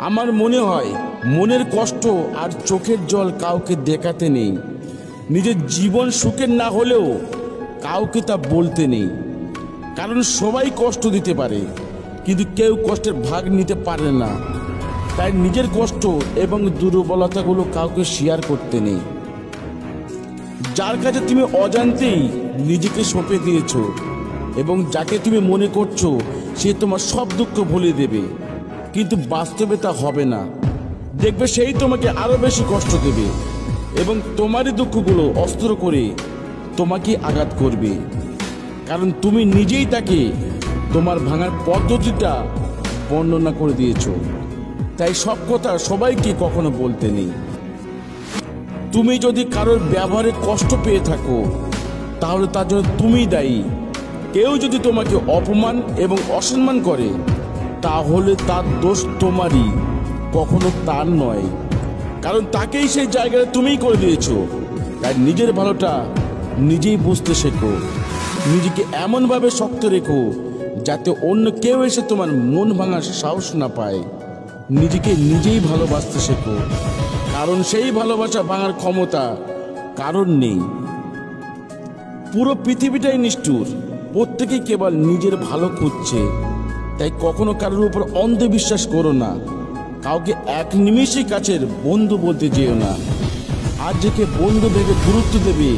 আমার মনে হয় মনের কষ্ট আর চোখের জল কাউকে দেখাতে নেই। নিজের জীবন সুখের না হলেও কাউকে তা বলতে নেই, কারণ সবাই কষ্ট দিতে পারে কিন্তু কেউ কষ্টের ভাগ নিতে পারে না। তাই নিজের কষ্ট এবং দুর্বলতাগুলো কাউকে শেয়ার করতে নেই। যার কাছে তুমি অজান্তেই নিজেকে সঁপে দিয়েছ এবং যাকে তুমি মনে করছো সে তোমার সব দুঃখ ভুলিয়ে দেবে, কিন্তু বাস্তবে তা হবে না। দেখবে সেই তোমাকে আরো বেশি কষ্ট দেবে এবং তোমারই দুঃখগুলো অস্ত্র করে তোমাকে আঘাত করবে, কারণ তুমি নিজেই তাকে তোমার ভাঙার পদ্ধতিটা বর্ণনা করে দিয়েছ। তাই সব কথা সবাইকে কখনো বলতে নেই। তুমি যদি কারোর ব্যবহারে কষ্ট পেয়ে থাকো তাহলে তার জন্য তুমিই দায়ী। কেউ যদি তোমাকে অপমান এবং অসম্মান করে তাহলে তার দোষ তোমারই, কখনো তার নয়, কারণ তাকেই সেই জায়গাটা তুমিই করে দিয়েছো। তাই নিজের ভালোটা নিজেই বুঝতে শেখো। নিজেকে এমনভাবে শক্ত রেখো যাতে অন্য কেউ এসে তোমার মন ভাঙার সাহস না পায়। নিজেকে নিজেই ভালোবাসতে শেখো, কারণ সেই ভালোবাসা ভাঙার ক্ষমতা কারণ নেই। পুরো পৃথিবীটাই নিষ্ঠুর, প্রত্যেকেই কেবল নিজের ভালো খুঁজছে। তাই কখনো কারোর উপর অন্ধবিশ্বাস করো না। কাউকে এক নিমেষেই কাছের বন্ধু বলতে যেও না। আজ যাকে বন্ধু ভেবে গুরুত্ব দেবে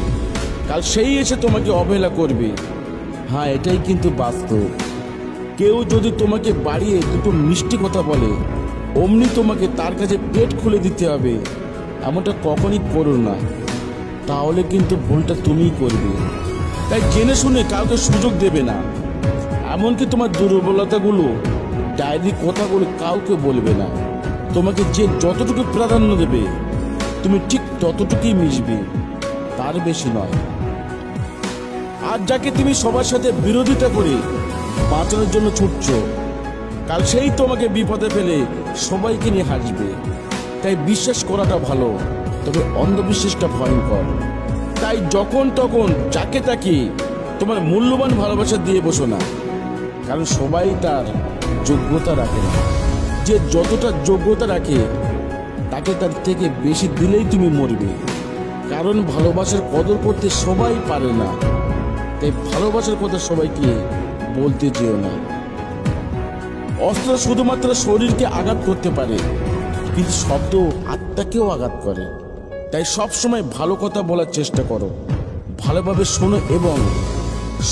কাল সেই এসে তোমাকে অবহেলা করবে। হ্যাঁ, এটাই কিন্তু বাস্তব। কেউ যদি তোমাকে বাড়িয়ে দুটো মিষ্টি কথা বলে অমনি তোমাকে তার কাছে পেট খুলে দিতে হবে, এমনটা কখনই করো না, তাহলে কিন্তু ভুলটা তুমিই করবে। তাই জেনে শুনে কাউকে সুযোগ দেবে না, এমনকি তোমার দুর্বলতাগুলো ডায়েরি কথাগুলো কাউকে বলবে না। তোমাকে যে যতটুকু প্রাধান্য দেবে তুমি ঠিক ততটুকুই মিশবে, তার বেশি নয়। আর যাকে তুমি সবার সাথে বিরোধিতা করে বাঁচানোর জন্য ছুটছ কাল সেই তোমাকে বিপদে ফেলে সবাইকে নিয়ে হাসবে। তাই বিশ্বাস করাটা ভালো, তবে অন্ধবিশ্বাসটা ভয়ঙ্কর। তাই যখন তখন যাকে তাকে তোমার মূল্যবান ভালোবাসা দিয়ে বসো না, কারণ সবাই তার যোগ্যতা রাখে না। যে যতটা যোগ্যতা রাখে তাকে তার থেকে বেশি দিলেই তুমি মরবে, কারণ ভালোবাসার কদর করতে সবাই পারে না। তাই ভালোবাসার কথা সবাইকে বলতে যেও না। অস্ত্র শুধুমাত্র শরীরকে আঘাত করতে পারে, কিন্তু শব্দ আত্মাকেও আঘাত করে। তাই সবসময় ভালো কথা বলার চেষ্টা করো, ভালোভাবে শোনো এবং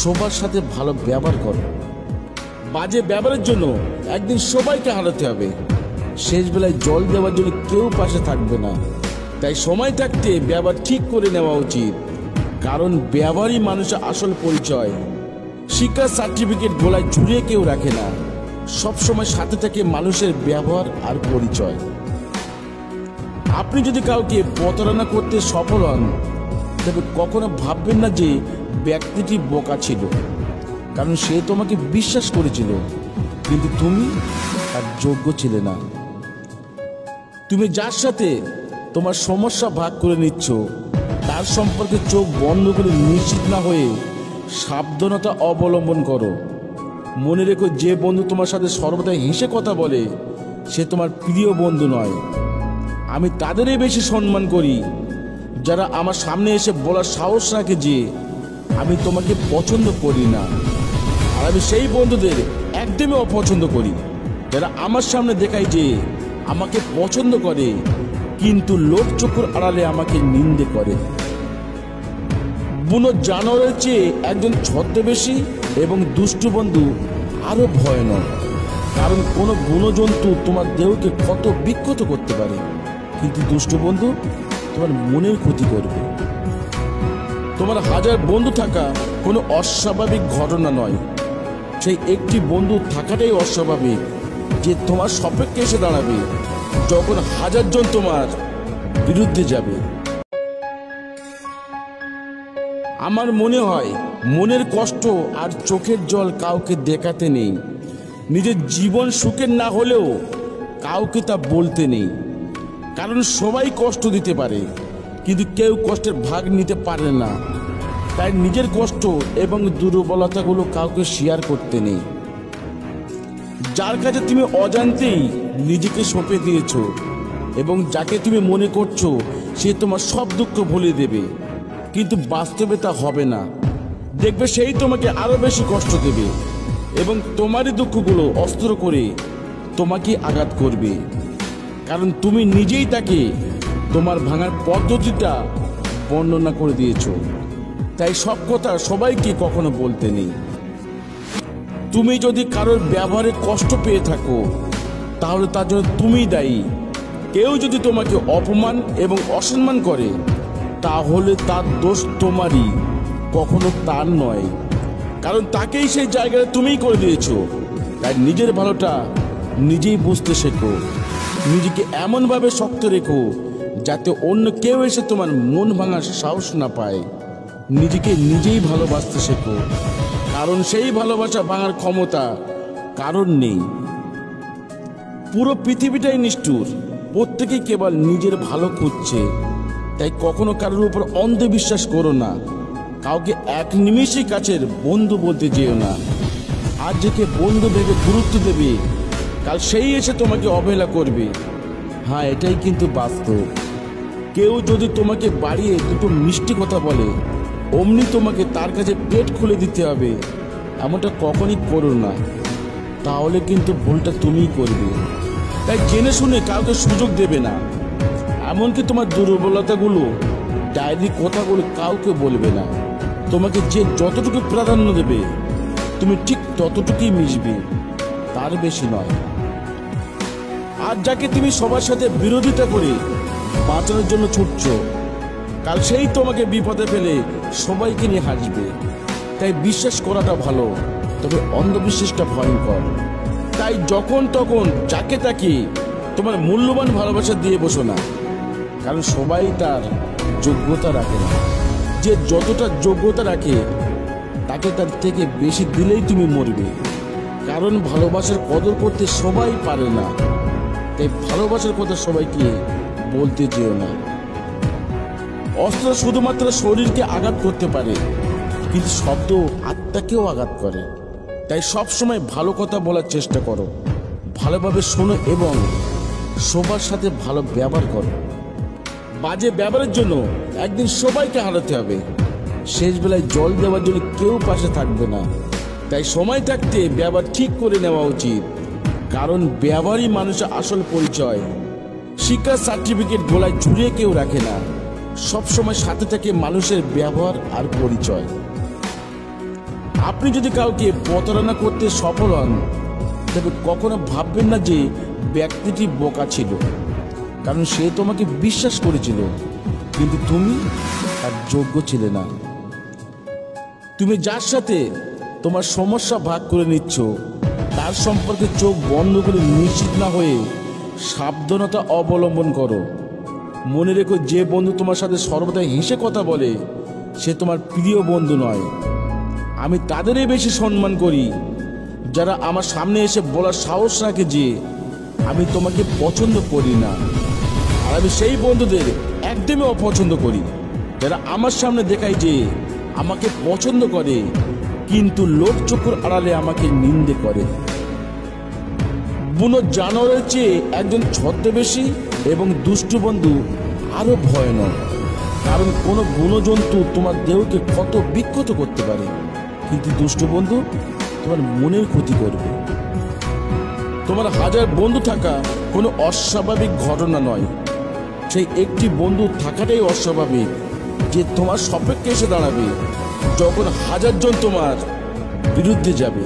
সবার সাথে ভালো ব্যবহার করো। বাজে ব্যবহারের জন্য একদিন সবাইকে হারাতে হবে। শেষ বেলায় জল দেওয়ার জন্য কেউ পাশে থাকবে না। তাই সময় থাকতে ব্যবহার ঠিক করে নেওয়া উচিত, কারণ ব্যবহারই মানুষের আসল পরিচয়। শিক্ষার সার্টিফিকেট গলায় ঝুলিয়ে কেউ রাখে না, সবসময় সাথে থাকে মানুষের ব্যবহার আর পরিচয়। আপনি যদি কাউকে প্রতারণা করতে সফল হন তবে কখনো ভাববেন না যে ব্যক্তিটি বোকা ছিল, কারণ সে তোমাকে বিশ্বাস করেছিল কিন্তু তুমি তার যোগ্য ছিলে না। তুমি যার সাথে তোমার সমস্যা ভাগ করে নিচ্ছ তার সম্পর্কে চোখ বন্ধ করে নিশ্চিত না হয়ে সাবধানতা অবলম্বন করো। মনে রেখো, যে বন্ধু তোমার সাথে সর্বদা হেসে কথা বলে সে তোমার প্রিয় বন্ধু নয়। আমি তাদেরই বেশি সম্মান করি যারা আমার সামনে এসে বলার সাহস রাখে যে আমি তোমাকে পছন্দ করি না। আর আমি সেই বন্ধুদের একদমই অপছন্দ করি যারা আমার সামনে দেখায় যে আমাকে পছন্দ করে কিন্তু লোক চক্ষুর আড়ালে আমাকে নিন্দে করে। বুনো জানোয়ারের চেয়ে একজন ছদ্মবেশী এবং দুষ্টু বন্ধু আরো ভয়ানক, কারণ কোনো বুনো জন্তু তোমার দেহকে ক্ষত বিক্ষত করতে পারে, কিন্তু দুষ্টু বন্ধু তোমার মনের ক্ষতি করবে। তোমার হাজার বন্ধু থাকা কোনো অস্বাভাবিক ঘটনা নয়, সেই একটি বন্ধু থাকাটাই অস্বাভাবিক যে তোমার সপক্ষে এসে দাঁড়াবে যখন হাজারজন তোমার বিরুদ্ধে যাবে। আমার মনে হয় মনের কষ্ট আর চোখের জল কাউকে দেখাতে নেই। নিজের জীবন সুখের না হলেও কাউকে তা বলতে নেই, কারণ সবাই কষ্ট দিতে পারে কিন্তু কেউ কষ্টের ভাগ নিতে পারে না। তাই নিজের কষ্ট এবং দুর্বলতাগুলো কাউকে শেয়ার করতে নেই। যার কাছে তুমি অজান্তেই নিজেকে সঁপে দিয়েছ এবং যাকে তুমি মনে করছো সে তোমার সব দুঃখ ভুলিয়ে দেবে, কিন্তু বাস্তবে তা হবে না। দেখবে সেই তোমাকে আরো বেশি কষ্ট দেবে এবং তোমারই দুঃখগুলো অস্ত্র করে তোমাকে আঘাত করবে, কারণ তুমি নিজেই তাকে তোমার ভাঙার পদ্ধতিটা বর্ণনা করে দিয়েছ। তাই সব কথা সবাইকে কখনো বলতে নেই। তুমি যদি কারোর ব্যবহারে কষ্ট পেয়ে থাকো তাহলে তার জন্য তুমিই দায়ী। কেউ যদি তোমাকে অপমান এবং অসম্মান করে তাহলে তার দোষ তোমারই, কখনো তার নয়, কারণ তাকেই সেই জায়গায় তুমিই করে দিয়েছো। তাই নিজের ভালোটা নিজেই বুঝতে শেখো, নিজেকে এমনভাবে শক্ত রেখো যাতে অন্য কেউ এসে তোমার মন ভাঙার সাহস না পায়। নিজেকে নিজেই ভালোবাসতে শেখো, কারণ সেই ভালোবাসা ভাঙার ক্ষমতা কারণ নেই। পুরো পৃথিবীটাই নিষ্ঠুর, প্রত্যেকেই কেবল নিজের ভালো খুঁজছে। তাই কখনো কারোর উপর অন্ধবিশ্বাস করো না, কাউকে এক নিমেষেই কাছের বন্ধু বলতে যেও না। আজ যাকে বন্ধু ভেবে গুরুত্ব দেবে কাল সেই এসে তোমাকে অবহেলা করবে। হ্যাঁ, এটাই কিন্তু বাস্তব। কেউ যদি তোমাকে বাড়িয়ে দুটো মিষ্টি কথা বলে অমনি তোমাকে তার কাছে পেট খুলে দিতে হবে, এমনটা কখনই করো না, তাহলে কিন্তু ভুলটা তুমিই করবে। তাই জেনে শুনে কাউকে সুযোগ দেবে না, এমনকি তোমার দুর্বলতাগুলো, ডায়েরি কথাগুলো কাউকে বলবে না। তোমাকে যে যতটুকু প্রাধান্য দেবে তুমি ঠিক ততটুকুই মিশবে, তার বেশি নয়। আর যাকে তুমি সবার সাথে বিরোধিতা করে বাঁচানোর জন্য ছুটছ কাল সেই তোমাকে বিপদে ফেলে সবাইকে নিয়ে হাসবে। তাই বিশ্বাস করাটা ভালো, তবে অন্ধবিশ্বাসটা ভয়ঙ্কর। তাই যখন তখন যাকে তাকে তোমার মূল্যবান ভালোবাসা দিয়ে বসো না, কারণ সবাই তার যোগ্যতা রাখে না। যে যতটা যোগ্যতা রাখে তাকে তার থেকে বেশি দিলেই তুমি মরবে, কারণ ভালোবাসার কদর করতে সবাই পারে না। তাই ভালোবাসার কথা সবাইকে বলতে যেও না। অস্ত্র শুধুমাত্র শরীরকে আঘাত করতে পারে, কিন্তু শব্দ আত্মাকেও আঘাত করে। তাই সবসময় ভালো কথা বলার চেষ্টা করো, ভালোভাবে শোনো এবং সবার সাথে ভালো ব্যবহার করো। বাজে ব্যবহারের জন্য একদিন সবাইকে হারাতে হবে, শেষ বেলায় জল দেওয়ার জন্য কেউ পাশে থাকবে না। তাই সময় থাকতে ব্যবহার ঠিক করে নেওয়া উচিত, কারণ ব্যবহারই মানুষের আসল পরিচয়। শিক্ষার সার্টিফিকেট গলায় ঝুলিয়ে কেউ রাখে না, সবসময় সাথে থাকে মানুষের ব্যবহার আর পরিচয়। আপনি যদি কাউকে প্রতারণা করতে সফল হন তবে কখনো ভাববেন না যে ব্যক্তিটি বোকা ছিল, কারণ সে তোমাকে বিশ্বাস করেছিল কিন্তু তুমি তার যোগ্য ছিলে না। তুমি যার সাথে তোমার সমস্যা ভাগ করে নিচ্ছ তার সম্পর্কে চোখ বন্ধ করে নিশ্চিত না হয়ে সাবধানতা অবলম্বন করো। মনে রেখো, যে বন্ধু তোমার সাথে সর্বদা হেসে কথা বলে সে তোমার প্রিয় বন্ধু নয়। আমি তাদেরই বেশি সম্মান করি যারা আমার সামনে এসে বলার সাহস রাখে যে আমি তোমাকে পছন্দ করি না। আর আমি সেই বন্ধুদের একদমই অপছন্দ করি যারা আমার সামনে দেখায় যে আমাকে পছন্দ করে কিন্তু লোক চক্ষুর আড়ালে আমাকে নিন্দে করে। বুনো জানোয়ারের চেয়ে একজন ছদ্মবেশী এবং দুষ্টু বন্ধু আরো ভয়ানক, কারণ কোনো বুনো জন্তু তোমার দেহকে ক্ষত বিক্ষত করতে পারে, কিন্তু দুষ্টু বন্ধু তোমার মনের ক্ষতি করবে। তোমার হাজার বন্ধু থাকা কোনো অস্বাভাবিক ঘটনা নয়, সেই একটি বন্ধু থাকাটাই অস্বাভাবিক যে তোমার সপক্ষে এসে দাঁড়াবে যখন হাজারজন তোমার বিরুদ্ধে যাবে।